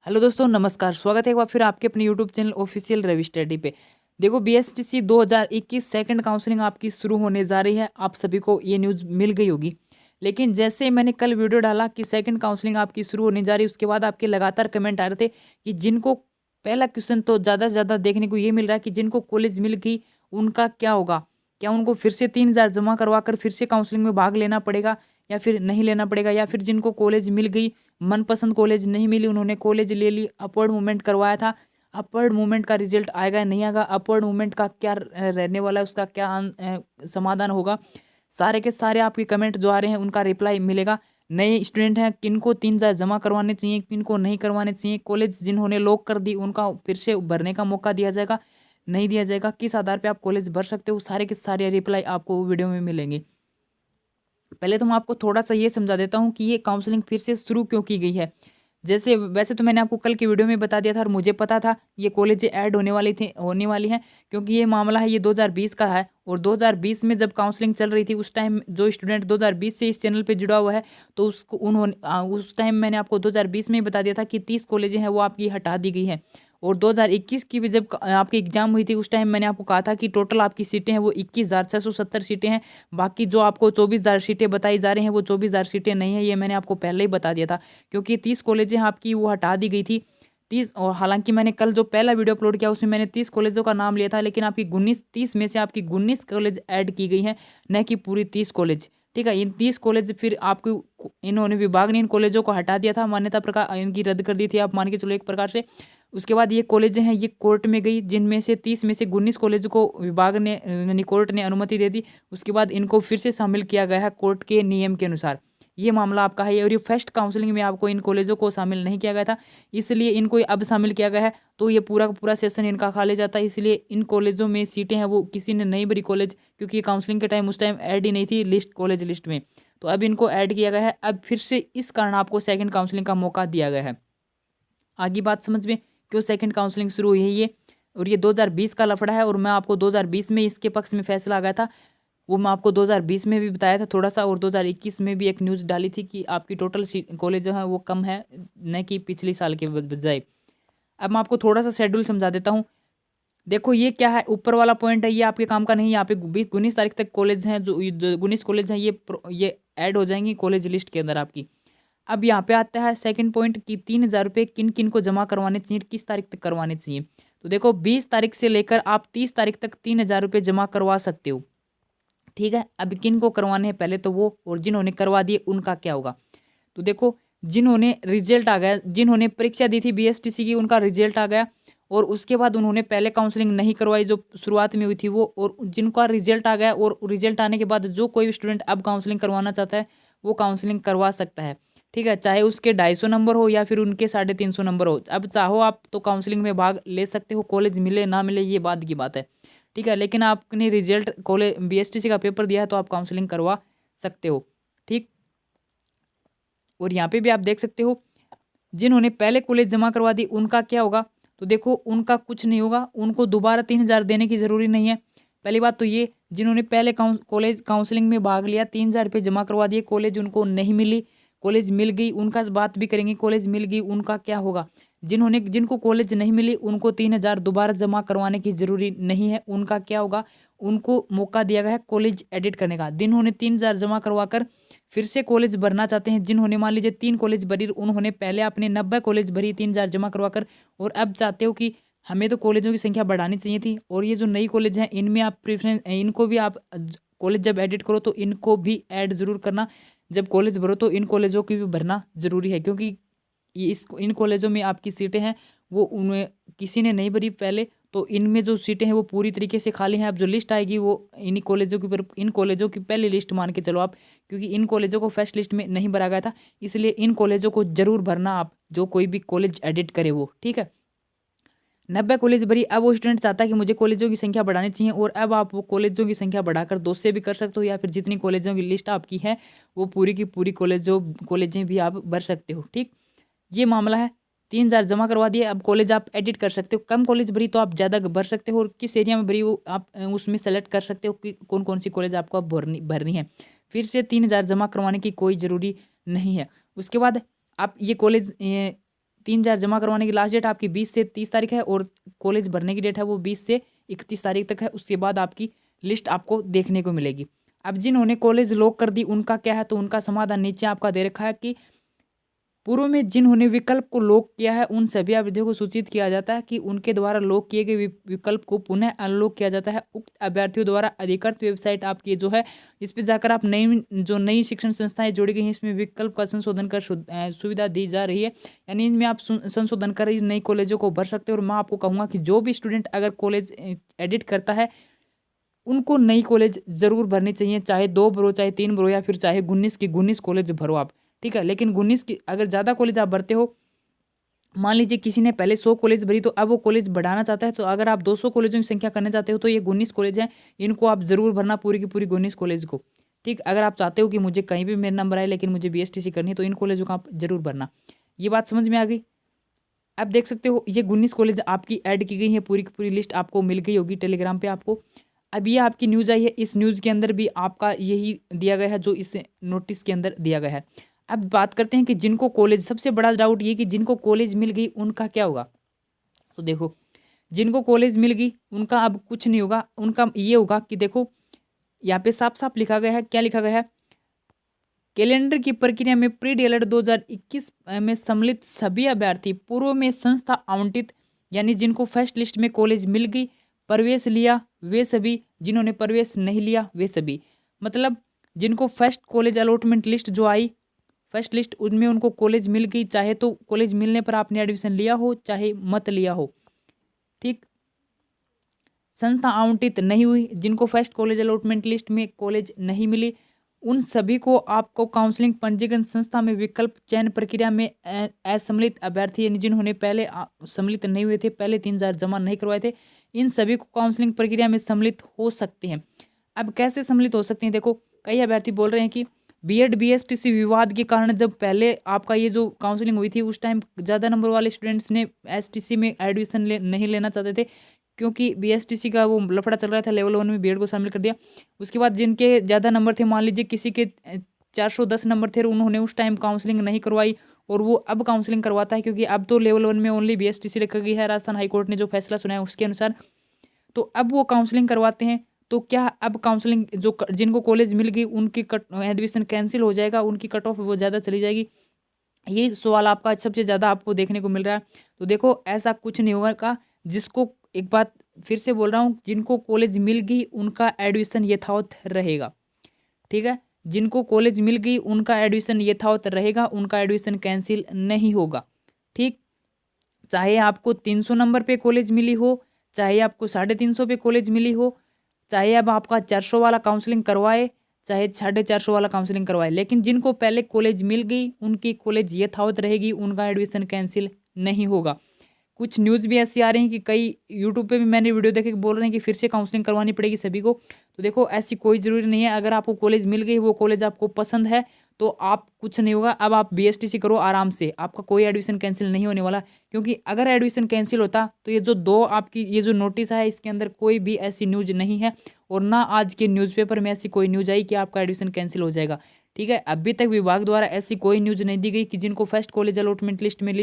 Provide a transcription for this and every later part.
Hello दोस्तों, नमस्कार। स्वागत है एक बार फिर आपके अपने YouTube channel official Ravi study पे। देखो, बीएसटीसी 2021 सेकंड काउंसलिंग आपकी शुरू होने जा रही है। आप सभी को ये न्यूज़ मिल गई होगी। लेकिन जैसे ही मैंने कल वीडियो डाला कि सेकंड काउंसलिंग आपकी शुरू होने जा रही है, उसके बाद आपके लगातार कमेंट आ रहे थे कि जिनको पहला क्वेश्चन तो ज़्यादा से ज़्यादा देखने को ये मिल रहा है कि जिनको कॉलेज मिल गई उनका क्या होगा। क्या उनको फिर से 3,000 जमा करवा कर फिर से काउंसलिंग में भाग लेना पड़ेगा या फिर नहीं लेना पड़ेगा, या फिर जिनको कॉलेज मिल गई, मनपसंद कॉलेज नहीं मिली, उन्होंने कॉलेज ले ली, अपवर्ड मूवमेंट करवाया था, अपवर्ड मूवमेंट का रिजल्ट आएगा या नहीं आएगा, अपवर्ड मूवमेंट का क्या रहने वाला है, उसका क्या समाधान होगा। सारे के सारे आपके कमेंट जो आ रहे हैं उनका रिप्लाई मिलेगा। नए स्टूडेंट हैं, किनको 3,000 जमा करवाने चाहिए, किनको नहीं करवाने चाहिए, कॉलेज जिन्होंने लॉक कर दी उनका फिर से भरने का मौका दिया जाएगा, नहीं दिया जाएगा, किस आधार पे आप कॉलेज भर सकते हो, सारे के सारे रिप्लाई आपको वीडियो में मिलेंगे। पहले तो मैं आपको थोड़ा-सा ये समझा देता हूँ कि ये काउंसलिंग फिर से शुरू क्यों की गई है। जैसे वैसे तो मैंने आपको कल की वीडियो में बता दिया था और मुझे पता था ये कॉलेजें ऐड होने वाली हैं, क्योंकि ये मामला है, ये 2020 का है और 2020 में जब काउंसलिंग चल रही थी उस टाइम जो स्टूडेंट 2020 से इस चैनल पे जुड़ा हुआ है, तो उसको उस टाइम मैंने आपको 2020 में ही बता दिया था कि 30 कॉलेजें हैं वो आपकी हटा दी गई हैं। और 2021 की भी जब आपकी एग्ज़ाम हुई थी उस टाइम मैंने आपको कहा था कि टोटल आपकी सीटें हैं वो 21,670 सीटें हैं। बाकी जो आपको 24,000 सीटें बताई जा रही हैं वो 24,000 सीटें नहीं है, ये मैंने आपको पहले ही बता दिया था, क्योंकि 30 कॉलेजें आपकी वो हटा दी गई थी। 30, और हालाँकि मैंने कल जो पहला वीडियो अपलोड किया उसमें मैंने 30 कॉलेजों का नाम लिया था, लेकिन आपकी 19 30 में से आपकी 19 कॉलेज ऐड की गई हैं, न कि पूरी 30 कॉलेज। ठीक है? इन 30 कॉलेज फिर आपको इन्होंने विभाग ने इन कॉलेजों को हटा दिया था, मान्यता प्रकार इनकी रद्द कर दी थी, आप मान के चलो एक प्रकार से। उसके बाद ये कॉलेजें हैं ये कोर्ट में गई, जिनमें से 30 में से 19 कॉलेज को विभाग ने यानी कोर्ट ने अनुमति दे दी। उसके बाद इनको फिर से शामिल किया गया है कोर्ट के नियम के अनुसार। ये मामला आपका है, और ये फर्स्ट काउंसलिंग में आपको इन कॉलेजों को शामिल नहीं किया गया था, इसलिए इनको अब शामिल किया गया है, तो ये पूरा का पूरा सेशन इनका खा ले जाता है। इसलिए इन कॉलेजों में सीटें हैं वो किसी ने नहीं भरी कॉलेज, क्योंकि काउंसलिंग के टाइम उस टाइम ऐड ही नहीं थी लिस्ट, कॉलेज लिस्ट में। तो अब इनको ऐड किया गया है, अब फिर से इस कारण आपको सेकंड काउंसलिंग का मौका दिया गया है। आगे बात समझ में, क्यों सेकंड काउंसलिंग शुरू हुई है ये, और ये 2020 का लफड़ा है, और मैं आपको 2020 में इसके पक्ष में फैसला आ गया था, वो मैं आपको 2020 में भी बताया था थोड़ा-सा, और 2021 में भी एक न्यूज़ डाली थी कि आपकी टोटल कॉलेज जो है वो कम है, न कि पिछले साल के बजाय। अब मैं आपको थोड़ा-सा शेड्यूल समझा देता हूँ। देखो, ये क्या है, ऊपर वाला पॉइंट है, ये आपके काम का नहीं है। यहाँ पे 19 तारीख तक कॉलेज हैं, जो 19 कॉलेज हैं, ये ऐड हो जाएंगी कॉलेज लिस्ट के अंदर आपकी। अब यहाँ पे आता है सेकंड पॉइंट कि 3,000 रुपये किन किन को जमा करवाने चाहिए, किस तारीख तक करवाने चाहिए। तो देखो, 20 तारीख से लेकर आप 30 तारीख तक 3,000 रुपये जमा करवा सकते हो। ठीक है? अब किन को करवाने हैं पहले तो वो, और जिन्होंने करवा दिए उनका क्या होगा। तो देखो, जिन्होंने रिजल्ट आ गया, जिन्होंने परीक्षा दी थी बीएसटीसी की, उनका रिजल्ट आ गया, और उसके बाद उन्होंने पहले काउंसलिंग नहीं करवाई जो शुरुआत में हुई थी वो, और जिनका रिजल्ट आ गया, और रिजल्ट आने के बाद जो कोई स्टूडेंट अब काउंसलिंग करवाना चाहता है वो काउंसलिंग करवा सकता है। ठीक है? चाहे उसके 250 नंबर हो या फिर उनके 350 नंबर हो। अब चाहो आप तो काउंसलिंग में भाग ले सकते हो, कॉलेज मिले ना मिले ये बाद की बात है। ठीक है? लेकिन आपने रिजल्ट कॉलेज बीएसटीसी का पेपर दिया है तो आप काउंसलिंग करवा सकते हो। ठीक? और यहाँ पे भी आप देख सकते हो, जिन्होंने पहले कॉलेज जमा करवा दी उनका क्या होगा। तो देखो, उनका कुछ नहीं होगा, उनको दोबारा 3,000 देने की ज़रूरी नहीं है। पहली बात तो ये, जिन्होंने पहले कॉलेज काउंसलिंग में भाग लिया, 3,000 रुपये जमा करवा दिए, कॉलेज उनको नहीं मिली, कॉलेज मिल गई, उनका बात भी करेंगे, कॉलेज मिल गई उनका क्या होगा। जिनको कॉलेज नहीं मिली उनको 3,000 दोबारा जमा करवाने की ज़रूरी नहीं है, उनका क्या होगा। उनको मौका दिया गया है कॉलेज एडिट करने का। जिन्होंने 3,000 जमा करवा कर फिर से कॉलेज भरना चाहते हैं, जिन्होंने मान लीजिए 3 कॉलेज भरी, उन्होंने पहले अपने 90 कॉलेज भरी 3,000 जमा करवा कर, और अब चाहते हो कि हमें तो कॉलेजों की संख्या बढ़ानी चाहिए थी, और ये जो नई कॉलेज हैं इनमें आप प्रेफरेंस, इनको भी आप कॉलेज जब एडिट करो तो इनको भी ऐड ज़रूर करना। जब कॉलेज भरो तो इन कॉलेजों की भी भरना ज़रूरी है, क्योंकि इन कॉलेजों में आपकी सीटें हैं वो उनमें किसी ने नहीं भरी पहले, तो इनमें जो सीटें हैं वो पूरी तरीके से खाली हैं। अब जो लिस्ट आएगी वो इन्हीं कॉलेजों के ऊपर, इन कॉलेजों की पहली लिस्ट मान के चलो आप, क्योंकि इन कॉलेजों को फर्स्ट लिस्ट में नहीं भरा गया था, इसलिए इन कॉलेजों को जरूर भरना आप, जो कोई भी कॉलेज एडिट करे वो। ठीक है? 90 कॉलेज भरी, अब वो स्टूडेंट चाहता है कि मुझे कॉलेजों की संख्या बढ़ानी चाहिए, और अब आप वो कॉलेजों की संख्या बढ़ाकर 2 से भी कर सकते हो, या फिर जितनी कॉलेजों की लिस्ट आपकी है वो पूरी की पूरी कॉलेजें भी आप भर सकते हो। ठीक? ये मामला है। 3,000 जमा करवा दिए, अब कॉलेज आप एडिट कर सकते हो। कम कॉलेज भरी तो आप ज़्यादा भर सकते हो, और किस एरिया में भरी वो आप उसमें सेलेक्ट कर सकते हो कि कौन कौन सी कॉलेज आपको अब भरनी भरनी है। फिर से 3,000 जमा करवाने की कोई ज़रूरी नहीं है। उसके बाद आप ये कॉलेज 3000 जमा करवाने की लास्ट डेट आपकी 20 से 30 तारीख है और कॉलेज भरने की डेट है वो 20 से 31 तारीख तक है। उसके बाद आपकी लिस्ट आपको देखने को मिलेगी। अब जिन्होंने कॉलेज लॉक कर दी उनका क्या है, तो उनका समाधान नीचे आपका दे रखा है कि पूर्व में जिन्होंने विकल्प को लॉक किया है उन सभी अभ्यर्थियों को सूचित किया जाता है कि उनके द्वारा लॉक किए गए विकल्प को पुनः अनलॉक किया जाता है। उक्त अभ्यर्थियों द्वारा अधिकृत वेबसाइट आपकी जो है इस पर जाकर आप नई शिक्षण संस्थाएं जोड़ी गई हैं इसमें विकल्प का संशोधन कर सुविधा दी जा रही है। यानी इनमें आप संशोधन कर नई कॉलेजों को भर सकते हो। और मैं आपको कहूँगा कि जो भी स्टूडेंट अगर कॉलेज एडिट करता है उनको नई कॉलेज जरूर भरनी चाहिए, चाहे 2 भरो, चाहे 3 भरो, या फिर चाहे 19 की 19 कॉलेज भरो आप, ठीक है। लेकिन 19 की अगर ज़्यादा कॉलेज आप भरते हो, मान लीजिए किसी ने पहले 100 कॉलेज भरी तो अब वो कॉलेज बढ़ाना चाहता है, तो अगर आप 200 कॉलेजों की संख्या करना चाहते हो तो ये 19 कॉलेज हैं, इनको आप जरूर भरना, पूरी की पूरी 19 कॉलेज को, ठीक। अगर आप चाहते हो कि मुझे कहीं भी मेरा नंबर आए लेकिन मुझे BSTC करनी है तो इन कॉलेजों का आप जरूर भरना। ये बात समझ में आ गई। आप देख सकते हो ये 19 कॉलेज आपकी ऐड की गई है, पूरी की पूरी लिस्ट आपको मिल गई होगी टेलीग्राम पे आपको। अब ये आपकी न्यूज़ आई है, इस न्यूज़ के अंदर भी आपका यही दिया गया है जो इस नोटिस के अंदर दिया गया है। अब बात करते हैं कि जिनको कॉलेज, सबसे बड़ा डाउट ये कि जिनको कॉलेज मिल गई उनका क्या होगा। तो देखो जिनको कॉलेज मिल गई उनका अब कुछ नहीं होगा, उनका ये होगा कि देखो यहाँ पे साफ साफ लिखा गया है, क्या लिखा गया है, कैलेंडर की प्रक्रिया में प्री डीएलएड 2021 में सम्मिलित सभी अभ्यर्थी पूर्व में संस्था आवंटित, यानी जिनको फर्स्ट लिस्ट में कॉलेज मिल गई, प्रवेश लिया वे सभी, जिन्होंने प्रवेश नहीं लिया वे सभी। मतलब जिनको फर्स्ट कॉलेज अलॉटमेंट लिस्ट जो आई, फर्स्ट लिस्ट, उनमें उनको कॉलेज मिल गई, चाहे तो कॉलेज मिलने पर आपने एडमिशन लिया हो चाहे मत लिया हो, ठीक। संस्था आवंटित नहीं हुई, जिनको फर्स्ट कॉलेज अलॉटमेंट लिस्ट में कॉलेज नहीं मिली, उन सभी को आपको काउंसलिंग पंजीकरण संस्था में विकल्प चयन प्रक्रिया में असम्मिलित अभ्यर्थी, यानी जिन्होंने पहले सम्मिलित नहीं हुए थे, पहले 3000 जमा नहीं करवाए थे, इन सभी को काउंसलिंग प्रक्रिया में सम्मिलित हो सकते हैं। अब कैसे सम्मिलित हो सकते हैं, देखो कई अभ्यर्थी बोल रहे हैं कि बीएड BSTC विवाद के कारण जब पहले आपका ये जो काउंसलिंग हुई थी उस टाइम ज़्यादा नंबर वाले स्टूडेंट्स ने STC में एडमिशन नहीं लेना चाहते थे, क्योंकि BSTC का वो लफड़ा चल रहा था, लेवल 1 में बीएड को शामिल कर दिया। उसके बाद जिनके ज़्यादा नंबर थे, मान लीजिए किसी के 410 नंबर थे, उन्होंने उस टाइम काउंसलिंग नहीं करवाई और वो अब काउंसलिंग करवाता है, क्योंकि अब तो लेवल 1 में ओनली BSTC रखा गई है, राजस्थान हाईकोर्ट ने जो फैसला सुनाया उसके अनुसार, तो अब वो काउंसलिंग करवाते हैं। तो क्या अब काउंसलिंग जो जिनको कॉलेज मिल गई उनकी एडमिशन कैंसिल हो जाएगा, उनकी कट ऑफ वो ज़्यादा चली जाएगी, ये सवाल आपका सबसे ज़्यादा आपको देखने को मिल रहा है। तो देखो ऐसा कुछ नहीं होगा का, जिसको, एक बात फिर से बोल रहा हूँ, जिनको कॉलेज मिल गई उनका एडमिशन यथावत रहेगा, ठीक है। जिनको कॉलेज मिल गई उनका एडमिशन यथावत रहेगा, उनका एडमिशन कैंसिल नहीं होगा, ठीक। चाहे आपको 300 नंबर पे कॉलेज मिली हो, चाहे आपको 350 पे कॉलेज मिली हो, चाहे अब आपका 400 वाला काउंसलिंग करवाए, चाहे 450 वाला काउंसलिंग करवाए, लेकिन जिनको पहले कॉलेज मिल गई उनकी कॉलेज यथावत रहेगी, उनका एडमिशन कैंसिल नहीं होगा। कुछ न्यूज़ भी ऐसी आ रही हैं कि कई यूट्यूब पे भी मैंने वीडियो देखे बोल रहे हैं कि फिर से काउंसलिंग करवानी पड़ेगी सभी को। तो देखो ऐसी कोई ज़रूरी नहीं है, अगर आपको कॉलेज मिल गई, वो कॉलेज आपको पसंद है, तो आप कुछ नहीं होगा, अब आप BSTC करो आराम से, आपका कोई एडमिशन कैंसिल नहीं होने वाला। क्योंकि अगर एडमिशन कैंसिल होता तो ये जो दो आपकी ये जो नोटिस है इसके अंदर कोई भी ऐसी न्यूज़ नहीं है, और ना आज के न्यूज़पेपर में ऐसी कोई न्यूज़ आई कि आपका एडमिशन कैंसिल हो जाएगा, ठीक है। अभी तक विभाग द्वारा ऐसी कोई न्यूज़ नहीं दी गई कि जिनको फर्स्ट कॉलेज अलॉटमेंट लिस्ट में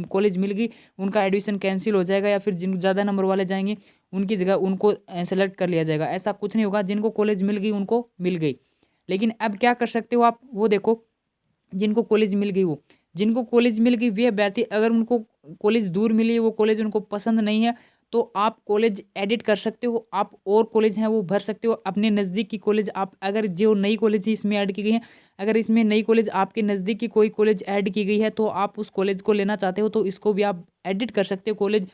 कॉलेज मिल गई उनका एडमिशन कैंसिल हो जाएगा, या फिर जिन ज़्यादा नंबर वाले जाएंगे उनकी जगह उनको सेलेक्ट कर लिया जाएगा। ऐसा कुछ नहीं होगा, जिनको कॉलेज मिल गई उनको मिल गई। लेकिन अब क्या कर सकते हो आप, वो देखो जिनको कॉलेज मिल गई, वो जिनको कॉलेज मिल गई वे अभ्यर्थी, अगर उनको कॉलेज दूर मिली, वो कॉलेज उनको पसंद नहीं है, तो आप कॉलेज एडिट कर सकते हो, आप और कॉलेज हैं वो भर सकते हो, अपने नज़दीक की कॉलेज आप, अगर जो नई कॉलेज इसमें ऐड की गई है, अगर इसमें नई कॉलेज आपके नज़दीक की कोई कॉलेज ऐड की गई है तो आप उस कॉलेज को लेना चाहते हो तो इसको भी आप एडिट कर सकते हो कॉलेज।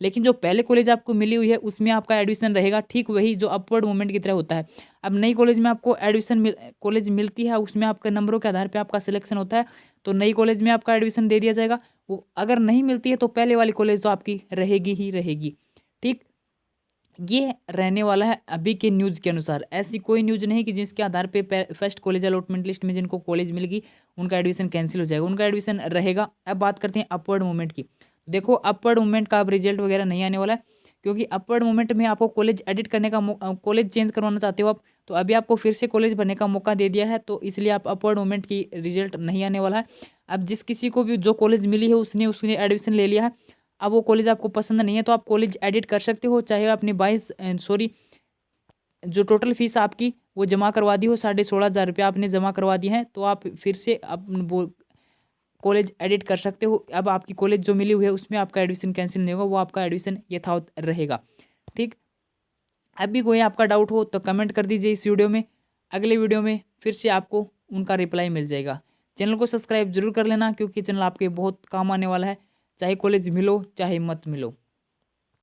लेकिन जो पहले कॉलेज आपको मिली हुई है उसमें आपका एडमिशन रहेगा, ठीक वही जो अपवर्ड मूवमेंट की तरह होता है। अब नई कॉलेज में आपको एडमिशन कॉलेज मिलती है, उसमें आपके नंबरों के आधार पे आपका सिलेक्शन होता है, तो नई कॉलेज में आपका एडमिशन दे दिया जाएगा। वो अगर नहीं मिलती है तो पहले वाली कॉलेज तो आपकी रहेगी ही रहेगी, ठीक। ये रहने वाला है अभी के न्यूज़ के अनुसार, ऐसी कोई न्यूज़ नहीं कि जिसके आधार पे फर्स्ट कॉलेज अलॉटमेंट लिस्ट में जिनको कॉलेज मिल गई उनका एडमिशन कैंसिल हो जाएगा, उनका एडमिशन रहेगा। अब बात करते हैं अपवर्ड मूवमेंट की। देखो अपवर्ड मूवमेंट का अब रिजल्ट वगैरह नहीं आने वाला है, क्योंकि अपवर्ड मूवमेंट में आपको कॉलेज एडिट करने का कॉलेज चेंज करवाना चाहते हो आप, तो अभी आपको फिर से कॉलेज भरने का मौका दे दिया है, तो इसलिए आप अपवर्ड मूवमेंट की रिजल्ट नहीं आने वाला है। अब जिस किसी को भी जो कॉलेज मिली है उसने उसने एडमिशन ले लिया है, अब वो कॉलेज आपको पसंद नहीं है तो आप कॉलेज एडिट कर सकते हो, चाहे आपने जो टोटल फीस आपकी वो जमा करवा दी हो, 16,500 आपने जमा करवा दी है, तो आप फिर से वो कॉलेज एडिट कर सकते हो। अब आपकी कॉलेज जो मिली हुई है उसमें आपका एडमिशन कैंसिल नहीं होगा, वो आपका एडमिशन यथावत रहेगा। ठीक, अभी कोई आपका डाउट हो तो कमेंट कर दीजिए इस वीडियो में, अगले वीडियो में फिर से आपको उनका रिप्लाई मिल जाएगा। चैनल को सब्सक्राइब जरूर कर लेना, क्योंकि चैनल आपके बहुत काम आने वाला है, चाहे कॉलेज मिलो चाहे मत मिलो।